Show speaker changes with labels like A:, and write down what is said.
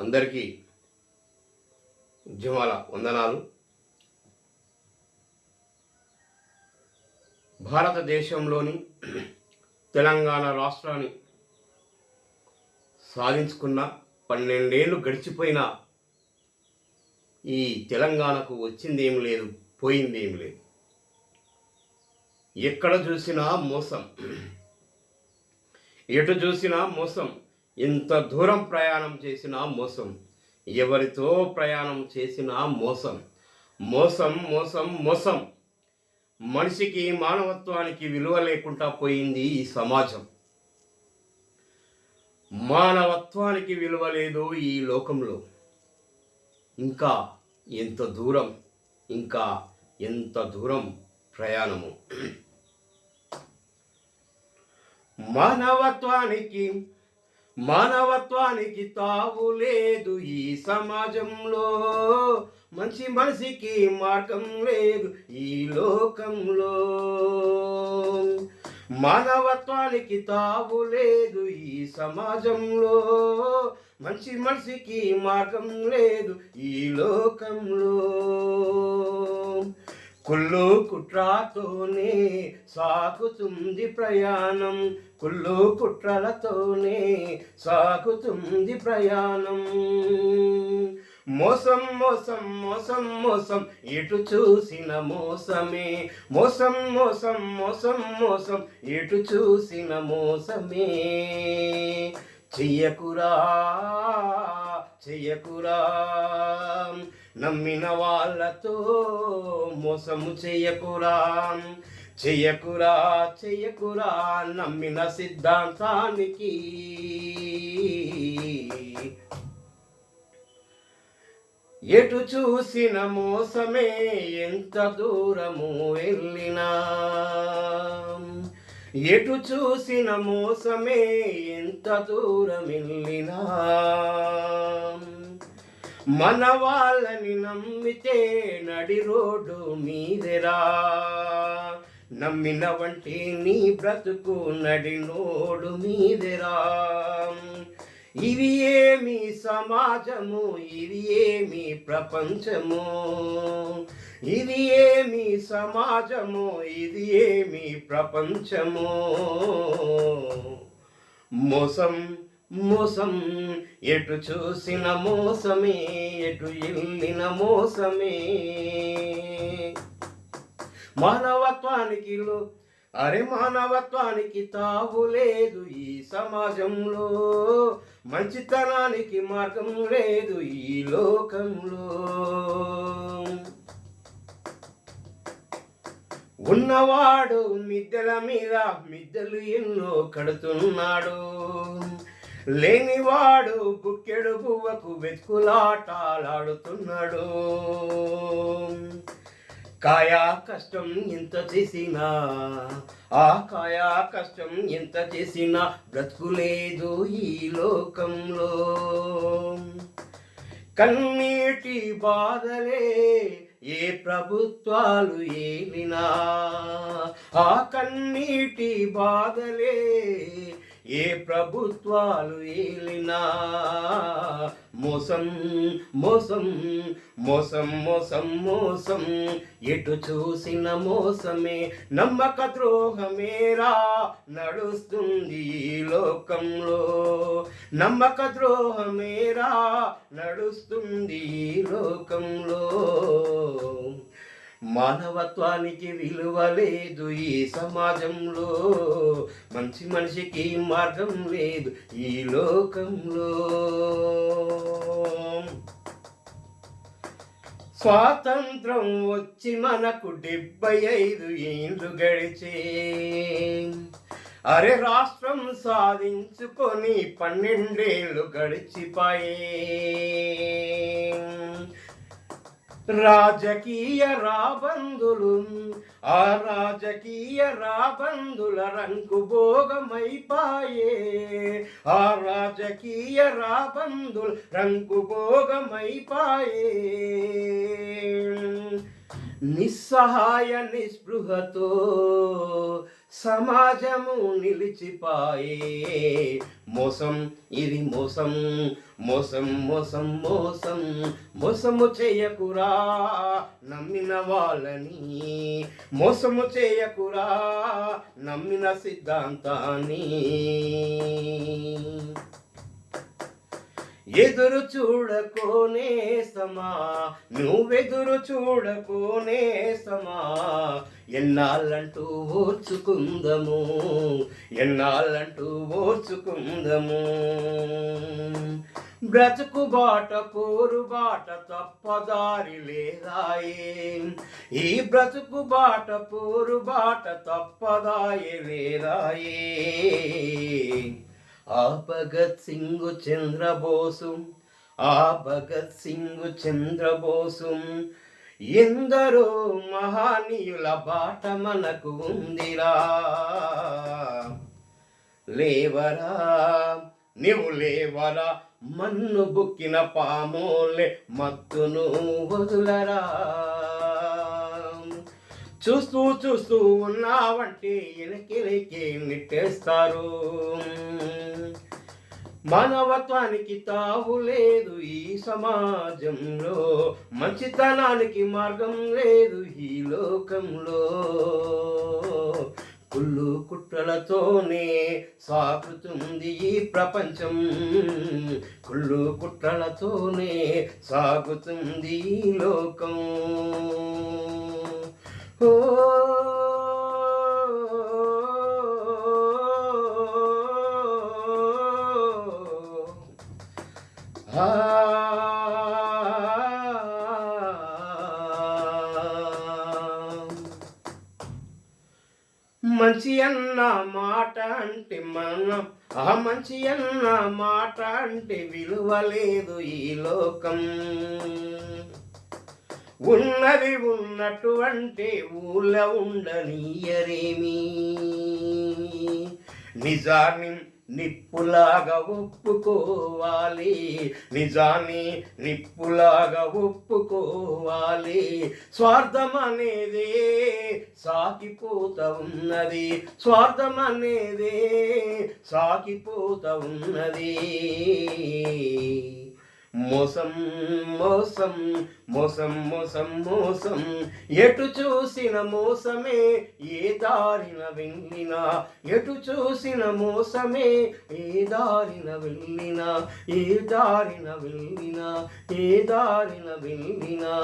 A: అందరికీ ఉద్యమాల వందనాలు. భారతదేశంలోని తెలంగాణ రాష్ట్రాన్ని సాధించుకున్న 12 ఏళ్ళు గడిచిపోయినా ఈ తెలంగాణకు వచ్చిందేం లేదు, పోయిందేం లేదు. ఎక్కడ చూసినా మోసం, ఎటు చూసినా మోసం. ఎంత దూరం ప్రయాణం చేసినా మోసం, ఎవరితో ప్రయాణం చేసినా మోసం, మోసం మోసం మోసం. మనిషికి, మానవత్వానికి విలువ లేకుండా పోయింది ఈ సమాజం. మానవత్వానికి విలువ లేదు ఈ లోకంలో. ఇంకా ఎంత దూరం, ఇంకా ఎంత దూరం ప్రయాణము. మానవత్వానికి తావు లేదు ఈ సమాజంలో. మంచి మనిషికి మార్గం లేదు ఈ లోకంలో. మానవత్వానికి తావు లేదు ఈ సమాజంలో. మంచి మనిషికి మార్గం లేదు ఈ లోకంలో. కుళ్ళు కుట్రతోనే సాగుతుంది ప్రయాణం, కుళ్ళు కుట్రలతోనే సాగుతుంది ప్రయాణం. మోసం మోసం మోసం మోసం, ఎటు చూసిన మోసమే. మోసం మోసం మోసం మోసం, ఎటు చూసిన మోసమే. చెయ్యకురా చెయ్యకురా, నమ్మిన వాళ్ళతో మోసము చెయ్యకురా. చెయ్యకురా చెయ్యకురా, నమ్మిన సిద్ధాంతానికి. ఎటు చూసిన మోసమే, ఎంత దూరము వెళ్ళినా. ఎటు చూసిన మోసమే, ఎంత దూరం వెళ్ళినా. మన వాళ్ళని నమ్మితే నడి రోడ్డు మీదెరా. నమ్మిన వంటి నీ బ్రతుకు నడి నోడు మీదెరా. ఇది ఏమి సమాజము, ఇది ఏమి ప్రపంచము. ఇది ఏమి సమాజము, ఇది ఏమి ప్రపంచము. మోసం మోసం, ఎటు చూసిన మోసమే, ఎటు వెళ్ళిన మోసమే. మానవత్వానికి తావు లేదు ఈ సమాజంలో. మంచితనానికి మార్గం లేదు ఈ లోకంలో. ఉన్నవాడు మిద్దెల మీద మిద్దెలు ఎన్నో కడుతున్నాడు. లేనివాడు బుక్కెడు పువ్వకు వెతుకులాటాలాడుతున్నాడు. కాయా కష్టం ఎంత చేసినా, ఆ కాయా కష్టం ఎంత చేసినా బ్రతుకులేదు ఈ లోకంలో. కన్నీటి బాధలే ఏ ప్రభుత్వాలు ఏలినా. ఆ కన్నీటి బాధలే ఏ ప్రభుత్వాలు ఏలినా. మోసం మోసం మోసం మోసం మోసం, ఎటు చూసిన మోసమే. నమ్మక ద్రోహమేరా నడుస్తుంది ఈ లోకంలో. నమ్మక ద్రోహమేరా నడుస్తుంది ఈ లోకంలో. మానవత్వానికి విలువ లేదు ఈ సమాజంలో. మంచి మనిషికి మార్గం లేదు ఈ లోకంలో. స్వాతంత్రం వచ్చి మనకు 75 ఏళ్ళు గడిచే. అరే రాష్ట్రం సాధించుకొని 12 ఏళ్ళు గడిచిపోయే. రాజకీయ రాబందులు, ఆ రాజకీయ రాబందుల రంగు భోగమైపాయే. ఆ రాజకీయ రాబందుల రంగు భోగమైపాయే. నిస్సహాయ నిస్పృహతో సమాజము నిలిచిపాయే. మోసం, ఇది మోసం, మోసం మోసం మోసం. మోసము చేయకురా నమ్మిన వాళ్ళని, మోసము చేయకురా నమ్మిన సిద్ధాంతాన్ని. ఎదురు చూడకోనే సమా, నువ్వెదురు చూడకోనే సమా. ఎన్నాళ్ళంటూ ఓర్చుకుందము, ఎన్నాళ్ళంటూ ఓర్చుకుందము. బ్రతుకు బాట పోరు బాట తప్పదారి లేదాయే. ఈ బ్రతుకు బాట పోరు బాట తప్పదాయే లేదాయే. ఆ భగత్ సింగ్ చంద్రబోసు, ఆ భగత్ సింగ్ చంద్రబోసు ఎందరో మహానీయుల బాట మనకు ఉందిరా. లేవరా నీవు లేవరా, మన్ను బుక్కిన పామోలే మత్తును వదులరా. చూస్తూ చూస్తూ ఉన్నావంటే ఎనకెనకే నెట్టేస్తారు. మానవత్వానికి తావు లేదు ఈ సమాజంలో, మంచితనానికి మార్గం లేదు ఈ లోకంలో. కుళ్ళు కుట్రలతోనే సాగుతుంది ఈ ప్రపంచం, కుళ్ళు కుట్రలతోనే సాగుతుంది ఈ లోకం. ఓ మంచి అన్న మాట అంటే మనం, మంచి అన్న మాట అంటే విలువ లేదు ఈ లోకం. ఉన్నది ఉన్నట్టు అంటే ఊళ్ళో ఉండనీయరేమి. నిజాన్ని నిప్పులాగా ఒప్పుకోవాలి, నిజాన్ని నిప్పులాగా ఒప్పుకోవాలి. స్వార్థం అనేదే సాగిపోత ఉన్నది, స్వార్థం అనేదే సాగిపోత ఉన్నది. మోసం మోసం మోసం మోసం మోసం, ఎటు చూసిన మోసమే ఏ దారిన వెళ్ళినా, ఎటు చూసిన మోసమే ఏ దారిన వెళ్ళినా, ఏ దారిన వెళ్ళినా, ఏ దారిన వెళ్ళినా.